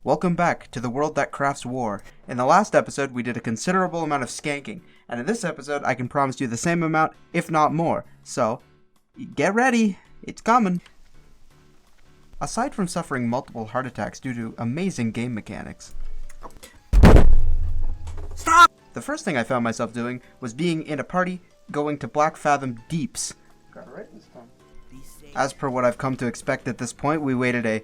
Welcome back to the world that crafts war. In the last episode, we did a considerable amount of skanking, and in this episode, I can promise you the same amount, if not more. So, get ready, it's coming. Aside from suffering multiple heart attacks due to amazing game mechanics, stop! The first thing I found myself doing was being in a party going to Black Fathom Deeps. Got it right this time. As per what I've come to expect at this point, we waited a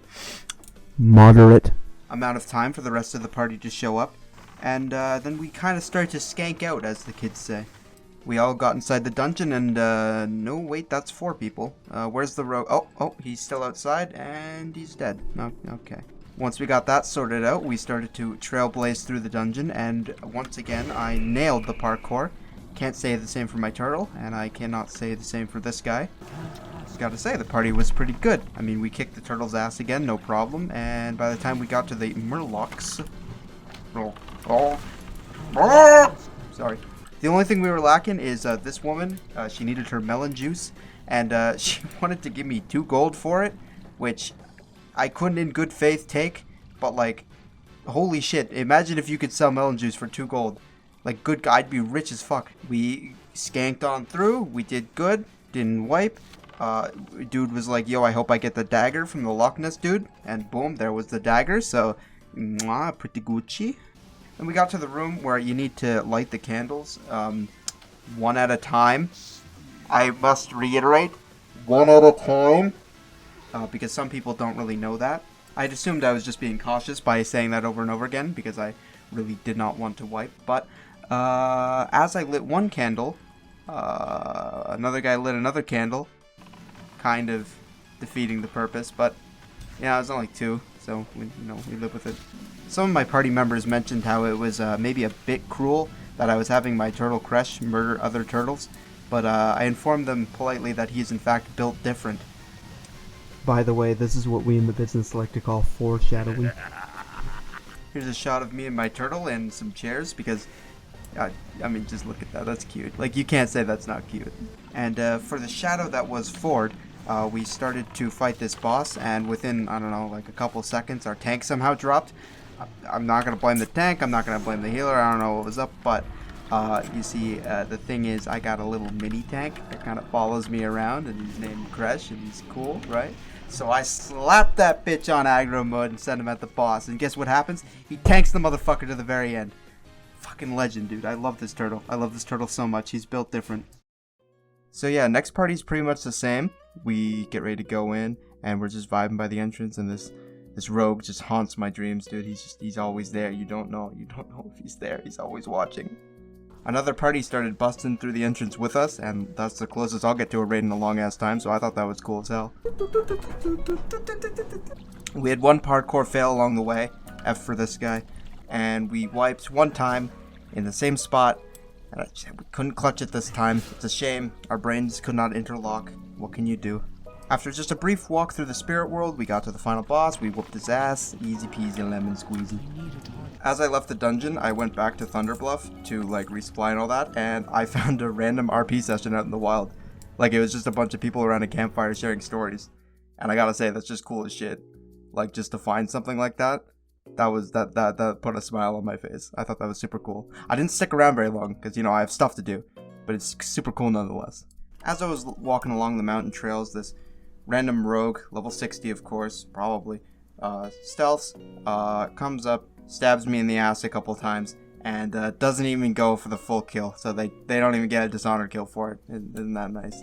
moderate amount of time for the rest of the party to show up, and then we kind of started to skank out, as the kids say. We all got inside the dungeon, and no, wait, that's 4 people. Where's the rogue? Oh, he's still outside, and he's dead. Okay. Once we got that sorted out, we started to trailblaze through the dungeon, and once again, I nailed the parkour. Can't say the same for my turtle, and I cannot say the same for this guy. Gotta say, the party was pretty good. I mean, we kicked the turtle's ass again, no problem, and by the time we got to the Murlocs... Sorry. The only thing we were lacking is this woman. She needed her melon juice, and she wanted to give me 2 gold for it, which I couldn't in good faith take, but like, holy shit, imagine if you could sell melon juice for 2 gold. Like, good guy, I'd be rich as fuck. We skanked on through, we did good, didn't wipe. Dude was like, yo, I hope I get the dagger from the Loch Ness dude, and boom, there was the dagger, so, mwah, pretty Gucci. And we got to the room where you need to light the candles, 1 at a time. I must reiterate, 1 at a time, because some people don't really know that. I'd assumed I was just being cautious by saying that over and over again, because I really did not want to wipe, but as I lit 1 candle, another guy lit another candle, kind of defeating the purpose, but yeah, it was only 2, so we live with it. Some of my party members mentioned how it was maybe a bit cruel that I was having my turtle Crush murder other turtles, but I informed them politely that he's in fact built different. By the way, this is what we in the business like to call foreshadowing. Here's a shot of me and my turtle and some chairs, because I mean, just look at that, that's cute. Like, you can't say that's not cute. And for the shadow that was Ford, we started to fight this boss, and within, I don't know, like a couple seconds, our tank somehow dropped. I'm not going to blame the tank, I'm not going to blame the healer, I don't know what was up, but you see, the thing is, I got a little mini tank that kind of follows me around, and he's named Kresh, and he's cool, right? So I slapped that bitch on aggro mode and sent him at the boss, and guess what happens? He tanks the motherfucker to the very end. Fucking legend, dude. I love this turtle. I love this turtle so much. He's built different. So yeah, next party's pretty much the same. We get ready to go in, and we're just vibing by the entrance, and this rogue just haunts my dreams, dude. He's always there. You don't know if he's there. He's always watching. Another party started busting through the entrance with us, and that's the closest I'll get to a raid in a long ass time, so I thought that was cool as hell. We had 1 parkour fail along the way, F for this guy, and we wiped 1 time in the same spot, and we couldn't clutch it this time. It's a shame, our brains could not interlock. What can you do? After just a brief walk through the spirit world, we got to the final boss, we whooped his ass, easy peasy lemon squeezy. As I left the dungeon, I went back to Thunderbluff to like resupply and all that, and I found a random RP session out in the wild. Like, it was just a bunch of people around a campfire sharing stories. And I gotta say, that's just cool as shit. Like, just to find something like that, that put a smile on my face. I thought that was super cool. I didn't stick around very long, because, I have stuff to do, but it's super cool nonetheless. As I was walking along the mountain trails, this random rogue, level 60 of course, probably, stealths, comes up, stabs me in the ass a couple times, and doesn't even go for the full kill, so they don't even get a dishonored kill for it. Isn't that nice?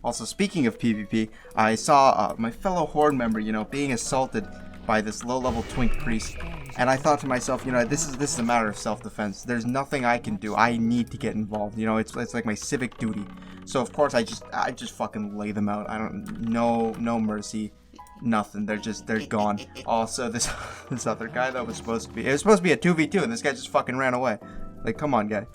Also, speaking of PvP, I saw my fellow Horde member, being assaulted by this low-level twink priest, and I thought to myself, this is a matter of self-defense. There's nothing I can do. I need to get involved. It's like my civic duty. So of course I just fucking lay them out. I don't no mercy, nothing. They're gone. Also, this other guy that was supposed to be a 2v2, and this guy just fucking ran away. Like, come on, guy.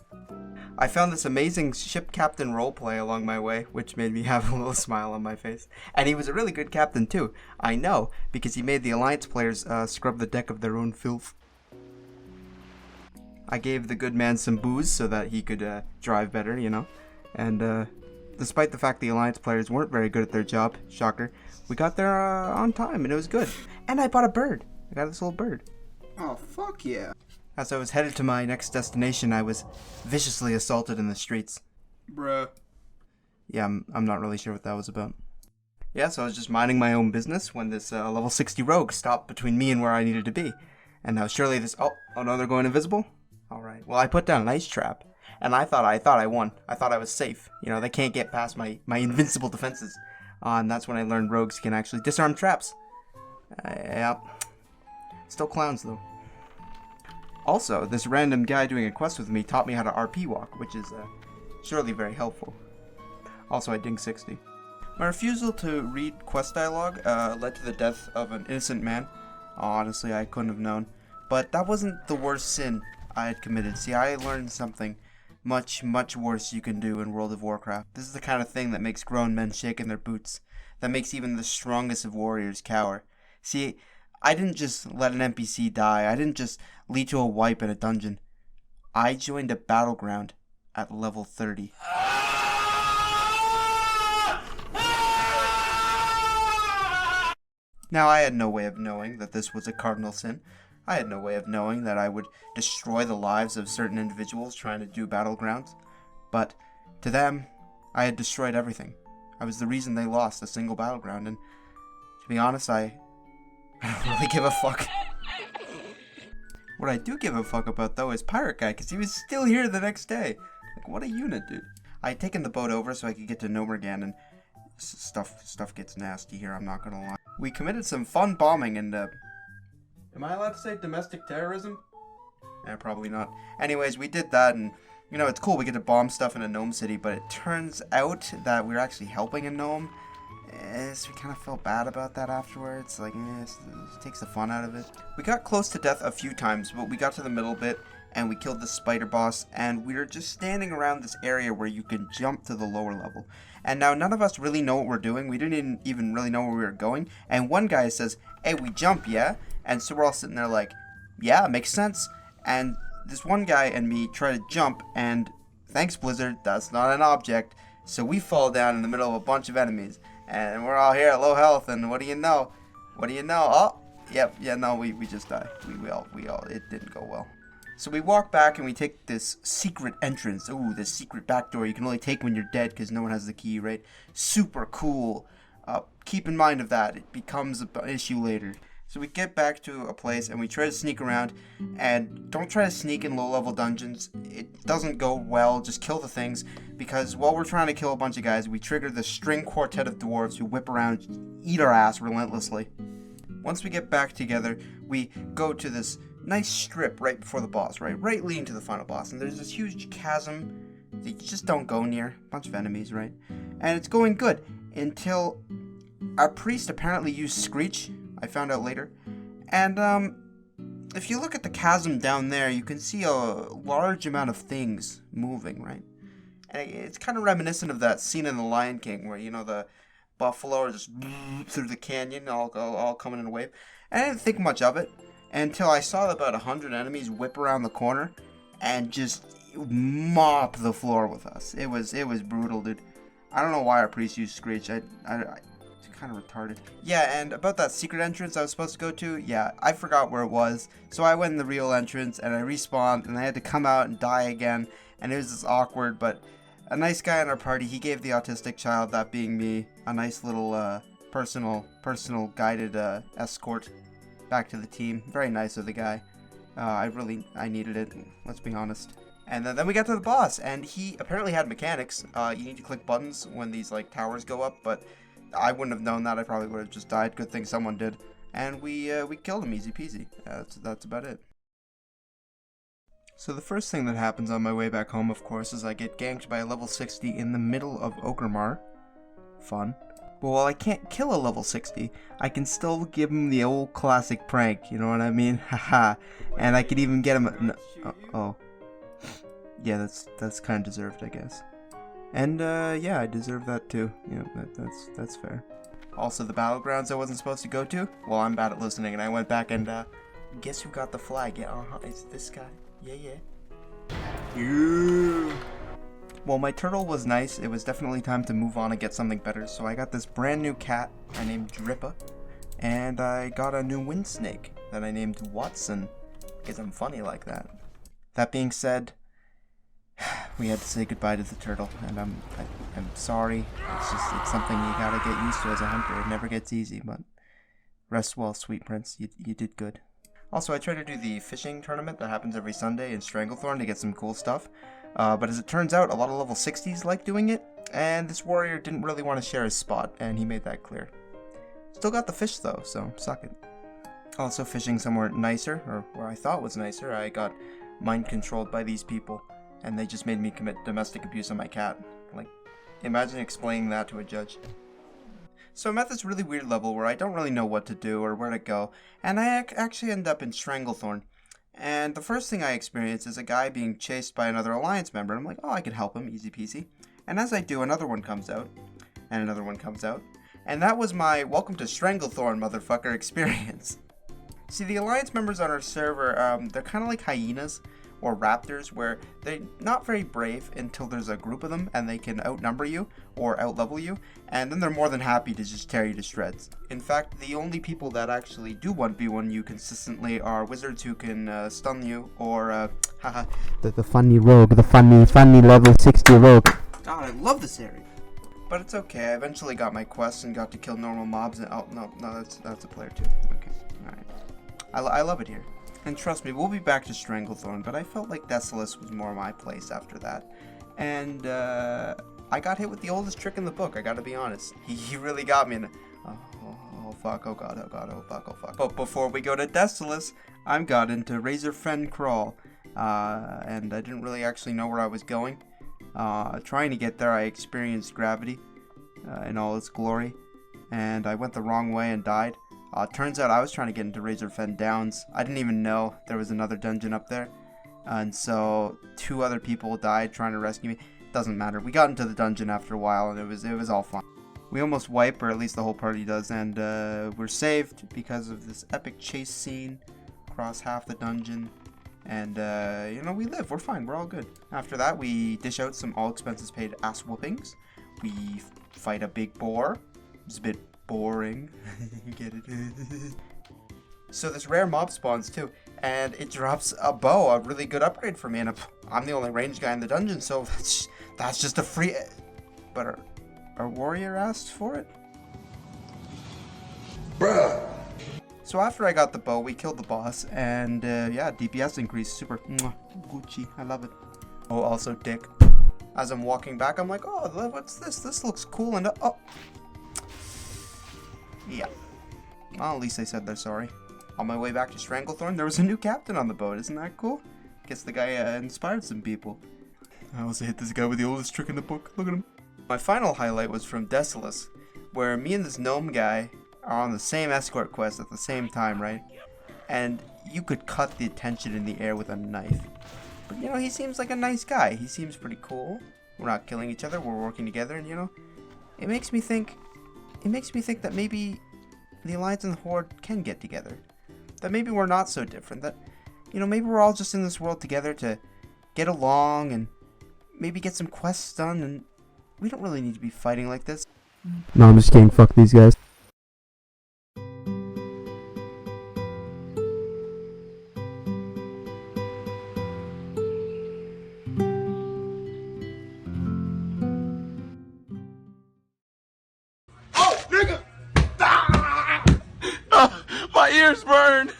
I found this amazing ship captain roleplay along my way, which made me have a little smile on my face. And he was a really good captain too. I know, because he made the Alliance players scrub the deck of their own filth. I gave the good man some booze so that he could drive better, And despite the fact the Alliance players weren't very good at their job, shocker, we got there on time and it was good. And I bought a bird. I got this little bird. Oh, fuck yeah. As I was headed to my next destination, I was viciously assaulted in the streets. Bruh. Yeah, I'm not really sure what that was about. Yeah, so I was just minding my own business when this level 60 rogue stopped between me and where I needed to be. And now surely this... Oh no, they're going invisible? Alright, well I put down an ice trap. And I thought I won. I thought I was safe. You know, they can't get past my invincible defenses. And that's when I learned rogues can actually disarm traps. Yeah. Still clowns, though. Also, this random guy doing a quest with me taught me how to RP walk, which is surely very helpful. Also, I ding 60. My refusal to read quest dialogue led to the death of an innocent man. Honestly, I couldn't have known. But that wasn't the worst sin I had committed. See, I learned something much, much worse you can do in World of Warcraft. This is the kind of thing that makes grown men shake in their boots. That makes even the strongest of warriors cower. See, I didn't just let an NPC die. I didn't just lead to a wipe in a dungeon. I joined a battleground at level 30. Now, I had no way of knowing that this was a cardinal sin. I had no way of knowing that I would destroy the lives of certain individuals trying to do battlegrounds. But to them, I had destroyed everything. I was the reason they lost a single battleground, and to be honest, I don't really give a fuck. What I do give a fuck about, though, is Pirate Guy, because he was still here the next day. Like, what a unit, dude. I had taken the boat over so I could get to Gnomeregan, and stuff gets nasty here, I'm not gonna lie. We committed some fun bombing, and, am I allowed to say domestic terrorism? Probably not. Anyways, we did that, and, you know, it's cool, we get to bomb stuff in a gnome city, but it turns out that we're actually helping a gnome. So we kind of felt bad about that afterwards, like, it takes the fun out of it. We got close to death a few times, but we got to the middle bit, and we killed the spider boss, and we were just standing around this area where you can jump to the lower level. And now none of us really know what we're doing, we didn't even really know where we were going, and one guy says, "Hey, we jump, yeah?" And so we're all sitting there like, yeah, makes sense. And this one guy and me try to jump, and thanks Blizzard, that's not an object, so we fall down in the middle of a bunch of enemies. And we're all here at low health, and what do you know? Oh, yep, yeah, no, we just died. We all, it didn't go well. So we walk back and we take this secret entrance. Ooh, this secret back door you can only take when you're dead because no one has the key, right? Super cool. Keep in mind of that. It becomes an issue later. So we get back to a place and we try to sneak around, and don't try to sneak in low-level dungeons. It doesn't go well. Just kill the things, because while we're trying to kill a bunch of guys, we trigger the string quartet of dwarves who whip around, eat our ass relentlessly. Once we get back together, we go to this nice strip right before the boss, right leading to the final boss, and there's this huge chasm that you just don't go near. A bunch of enemies, right? And it's going good until our priest apparently used Screech. I found out later. And if you look at the chasm down there, you can see a large amount of things moving, right? And it's kind of reminiscent of that scene in The Lion King where, you know, the buffalo are just through the canyon, all coming in a wave. And I didn't think much of it until I saw about 100 enemies whip around the corner and just mop the floor with us. It was brutal, dude. I don't know why our priest used Screech. I kind of retarded. Yeah, and about that secret entrance I was supposed to go to, yeah, I forgot where it was. So I went in the real entrance and I respawned and I had to come out and die again, and it was just awkward. But a nice guy in our party, he gave the autistic child, that being me, a nice little personal guided escort back to the team. Very nice of the guy. I needed it, let's be honest. And then we got to the boss, and he apparently had mechanics. You need to click buttons when these like towers go up, but I wouldn't have known that. I probably would have just died. Good thing someone did. And we killed him easy peasy. That's about it. So the first thing that happens on my way back home, of course, is I get ganked by a level 60 in the middle of Orgrimmar. Fun. But while I can't kill a level 60, I can still give him the old classic prank, you know what I mean? Haha. And I could even get him oh. Yeah, that's kind of deserved, I guess. And, yeah, I deserve that too. Yeah, that's fair. Also, the battlegrounds I wasn't supposed to go to? Well, I'm bad at listening, and I went back and, guess who got the flag? Yeah, it's this guy. Yeah. Well, my turtle was nice. It was definitely time to move on and get something better, so I got this brand new cat I named Drippa, and I got a new wind snake that I named Watson, because I'm funny like that. That being said, we had to say goodbye to the turtle, and I'm sorry. It's something you gotta get used to as a hunter. It never gets easy, but rest well, sweet prince. You did good. Also, I try to do the fishing tournament that happens every Sunday in Stranglethorn to get some cool stuff. But as it turns out, a lot of level 60s like doing it, and this warrior didn't really want to share his spot, and he made that clear. Still got the fish though, so suck it. Also, fishing somewhere nicer, or where I thought was nicer, I got mind controlled by these people, and they just made me commit domestic abuse on my cat. Like, imagine explaining that to a judge. So I'm at this really weird level where I don't really know what to do or where to go, and I actually end up in Stranglethorn. And the first thing I experience is a guy being chased by another Alliance member. I'm like, oh, I can help him, easy peasy. And as I do, another one comes out, and another one comes out. And that was my welcome to Stranglethorn, motherfucker experience. See, the Alliance members on our server, they're kind of like hyenas or raptors, where they're not very brave until there's a group of them and they can outnumber you or outlevel you, and then they're more than happy to just tear you to shreds. In fact, the only people that actually do 1v1 you consistently are wizards who can stun you, or haha. The funny rogue, the funny level 60 rogue. God, I love this area. But it's okay, I eventually got my quests and got to kill normal mobs, and oh, no, that's a player too. Okay, alright. I love it here. And trust me, we'll be back to Stranglethorn, but I felt like Desolace was more my place after that. And, I got hit with the oldest trick in the book, I gotta be honest. He really got me in oh fuck, oh god, oh god, oh fuck, oh fuck. But before we go to Desolace, I got into Razor Fen Crawl, and I didn't really actually know where I was going. Trying to get there, I experienced gravity, in all its glory, and I went the wrong way and died. Turns out I was trying to get into Razor Fen Downs. I didn't even know there was another dungeon up there. And so 2 other people died trying to rescue me. Doesn't matter. We got into the dungeon after a while and it was all fun. We almost wipe, or at least the whole party does, and we're saved because of this epic chase scene across half the dungeon. And, you know, we live. We're fine. We're all good. After that, we dish out some all expenses paid ass whoopings. We fight a big boar. It's a bit boring. You get it? So this rare mob spawns too, and it drops a bow, a really good upgrade for me, and I'm the only ranged guy in the dungeon, so that's just a free... But our warrior asked for it? Bruh! So after I got the bow, we killed the boss, and yeah, DPS increased, super Gucci, I love it. Oh, also dick. As I'm walking back, I'm like, oh, what's this? This looks cool, and oh. Yeah. Well, at least they said they're sorry. On my way back to Stranglethorn, there was a new captain on the boat. Isn't that cool? Guess the guy inspired some people. I also hit this guy with the oldest trick in the book. Look at him. My final highlight was from Desolace, where me and this gnome guy are on the same escort quest at the same time, right? And you could cut the tension in the air with a knife. But, you know, he seems like a nice guy. He seems pretty cool. We're not killing each other. We're working together, and, you know, it makes me think that maybe the Alliance and the Horde can get together. That maybe we're not so different. That, you know, maybe we're all just in this world together to get along and maybe get some quests done, and we don't really need to be fighting like this. No, I'm just kidding. Fuck these guys. My ears burn!